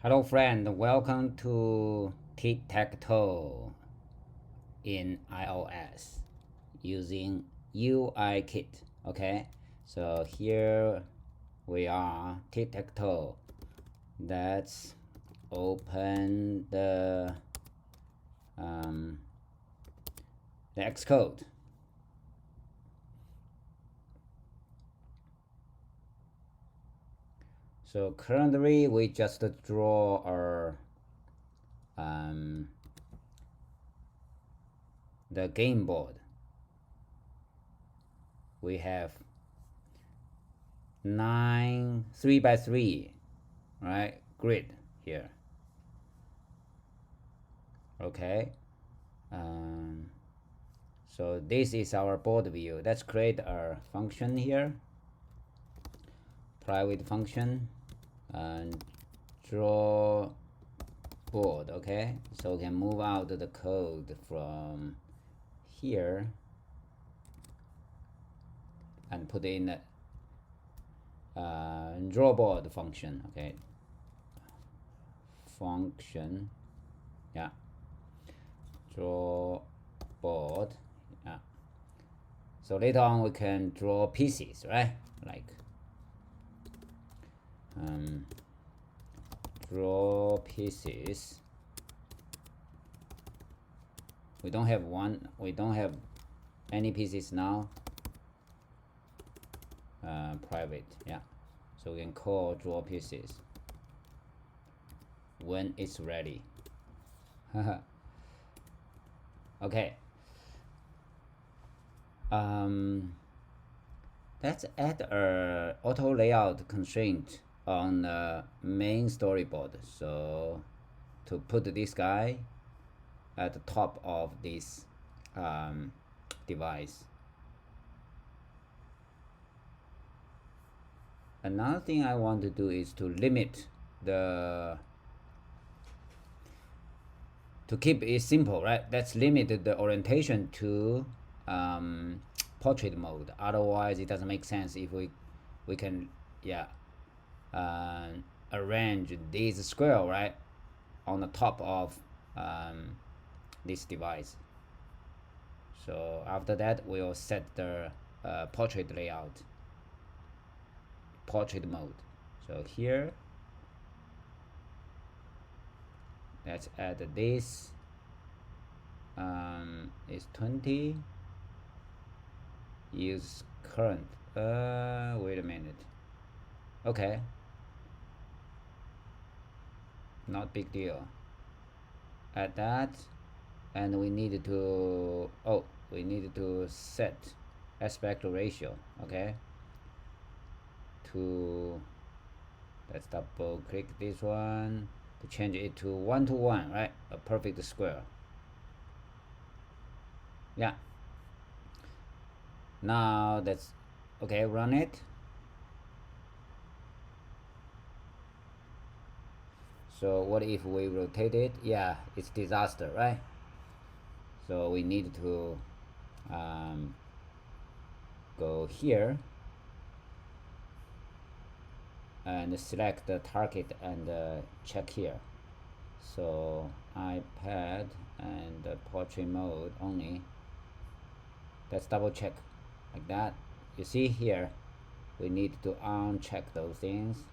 Hello friend, welcome to TicTacToe in iOS using UIKit. Okay, so here we are, TicTacToe. Let's open the Xcode. So currently we just draw our the game board. We have 9 3x3, right, grid here. Okay, so this is our board view. Let's create a function here, private function, and draw board. Okay, so we can move out the code from here and put in the draw board function. Okay, function, yeah, draw board, yeah. So later on we can draw pieces, right? Like draw pieces. We don't have any pieces now. Private, yeah. So we can call draw pieces when it's ready. Okay. Let's add a auto layout constraint on the main storyboard. So to put this guy at the top of this device. Another thing I want to do is to limit to keep it simple, right? Let's limit the orientation to portrait mode. Otherwise it doesn't make sense if we can, yeah, arrange this square, right, on the top of this device. So after that we'll set the portrait layout, portrait mode. So here let's add this, is 20, use current, wait a minute, okay, not big deal. Add that, and we need to set aspect ratio, okay, to, let's double click this one to change it to 1:1, right, a perfect square. Yeah, now that's okay. Run it. So what if we rotate it? Yeah, it's disaster, right? So we need to go here and select the target and check here. So iPad and portrait mode only. Let's double check like that. You see here, we need to uncheck those things.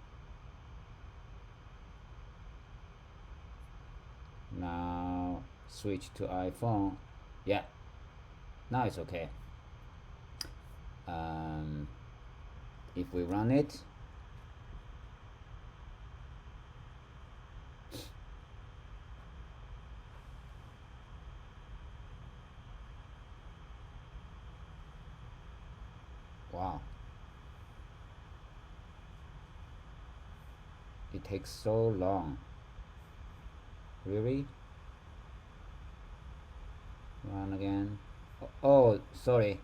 Now switch to iPhone. Yeah, now it's okay. If we run it, wow, it takes so long. Really? Run again. Oh, sorry.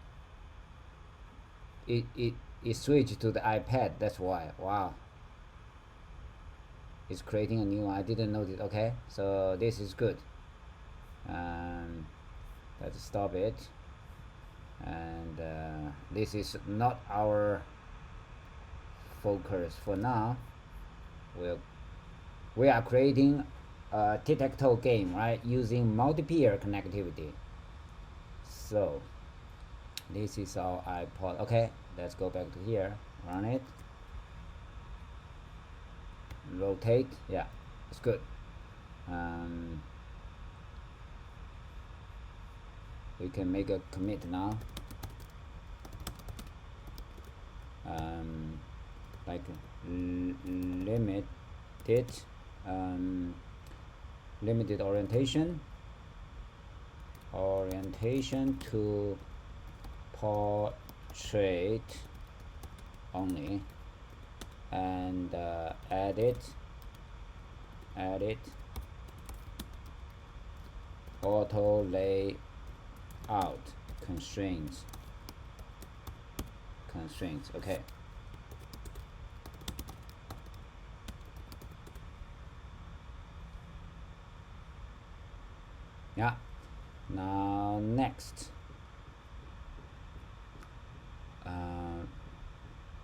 It switched to the iPad. That's why. Wow. It's creating a new one. I didn't notice. Okay, so this is good. Let's stop it. And this is not our focus for now. we are creating a tic-tac-toe game, right, using multi-peer connectivity. So this is our iPod. Okay, let's go back to here, run it, rotate. Yeah, it's good. We can make a commit now. Like limited limited orientation to portrait only, and edit auto layout constraints. Okay, yeah. Now next,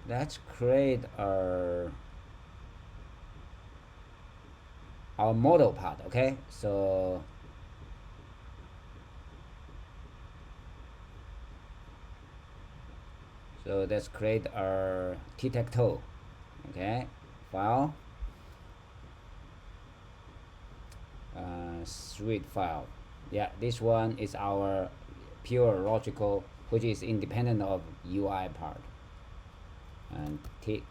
let's create our model part. Okay, so let's create our TicTacToe. Okay, file, street file. Yeah, this one is our pure logical, which is independent of UI part. And TicTacToe.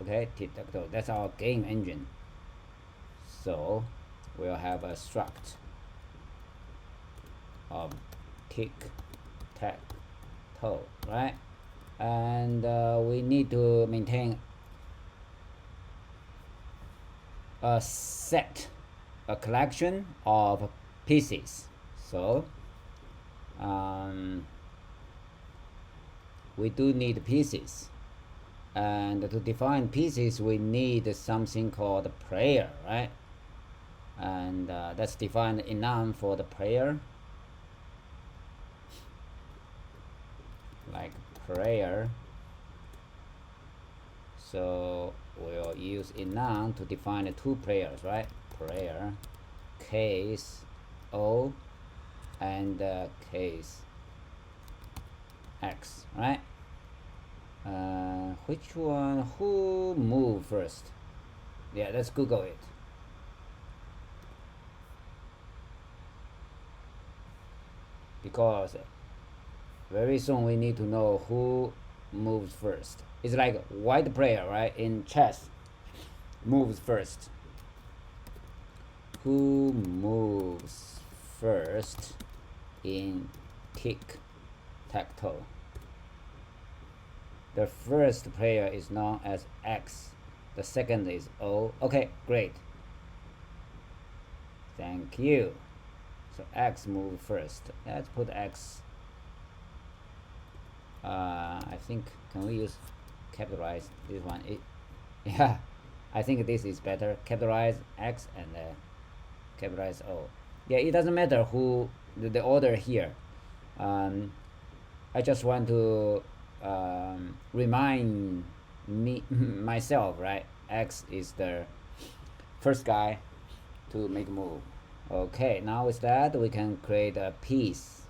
Okay, TicTacToe. That's our game engine. So we'll have a struct of TicTacToe, right? And we need to maintain a collection of pieces. So we do need pieces, and to define pieces we need something called player, right? And that's defined enum for the player, like player. So we'll use enum to define the two players, right? Player case O and case X, right? Which one? Who move first? Yeah, let's Google it. Because very soon we need to know who moves first. It's like white player, right? In chess, moves first. Who moves first in tic-tac-toe? The first player is known as X. The second is O. Okay, great. Thank you. So X moved first. Let's put X. I think, can we use capitalize this one? Yeah, I think this is better. Capitalize X and capitalize O. Yeah, it doesn't matter who the order here. I just want to remind myself, right? X is the first guy to make a move. Okay, now with that we can create a piece.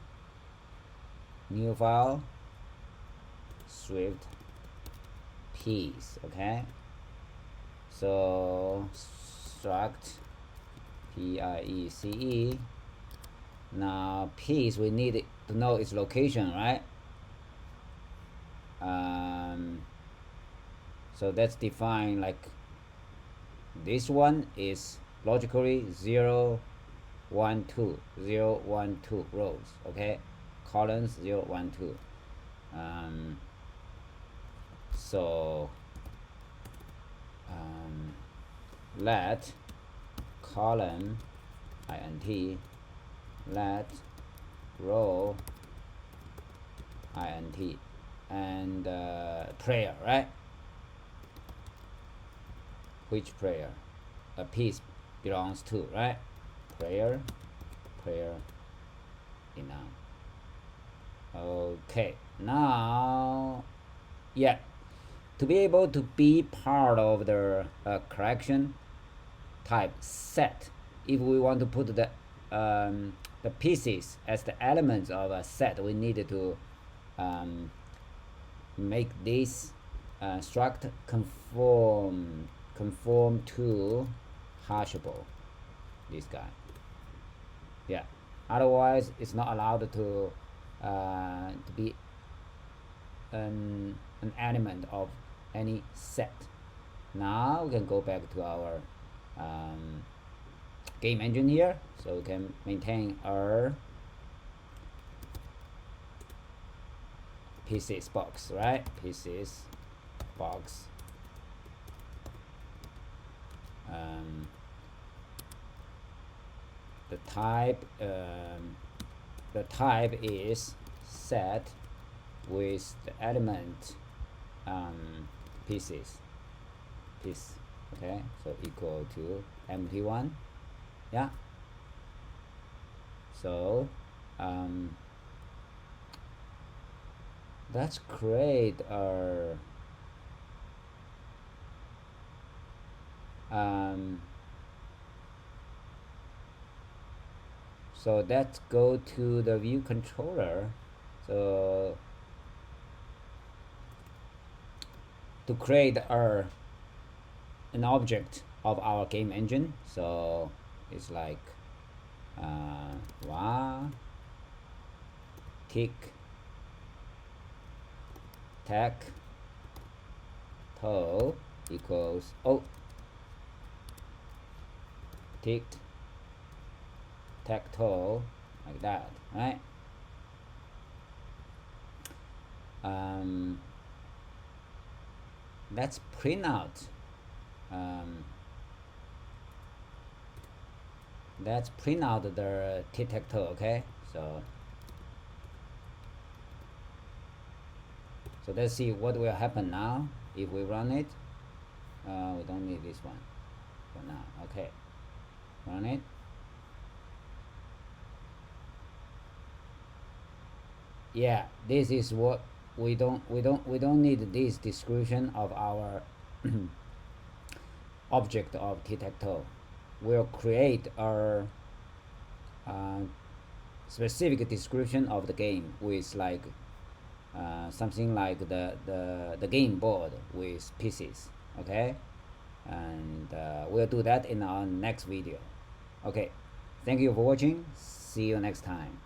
New file, Swift piece. Okay, so struct piece. Now piece, we need to know its location, right? So let's define, like, this one is logically 0 1 2 0 1 2 rows. Okay, columns 0 1 2. So let column int, let row int, and player, right? Which player a piece belongs to, right? Player enum. Okay, now, yeah, to be able to be part of the collection type set, if we want to put the pieces as the elements of a set, we need to make this struct conform to hashable, this guy. Yeah, otherwise it's not allowed to be an element of any set. Now we can go back to our game engine here, so we can maintain our pieces box, right? Pieces box. The type is set with the element piece, okay, so equal to empty one. Yeah, so let's create our so let's go to the view controller. So to create an object of our game engine, so it's like var TicTacToe equals TicTacToe, like that, right? Let's print out the TicTacToe, okay? So let's see what will happen now if we run it. We don't need this one for now. Okay, run it. Yeah, this is what we don't need this description of our object of TicTacToe. We'll create our specific description of the game with like something like the game board with pieces, okay? And we'll do that in our next video. Okay, thank you for watching. See you next time.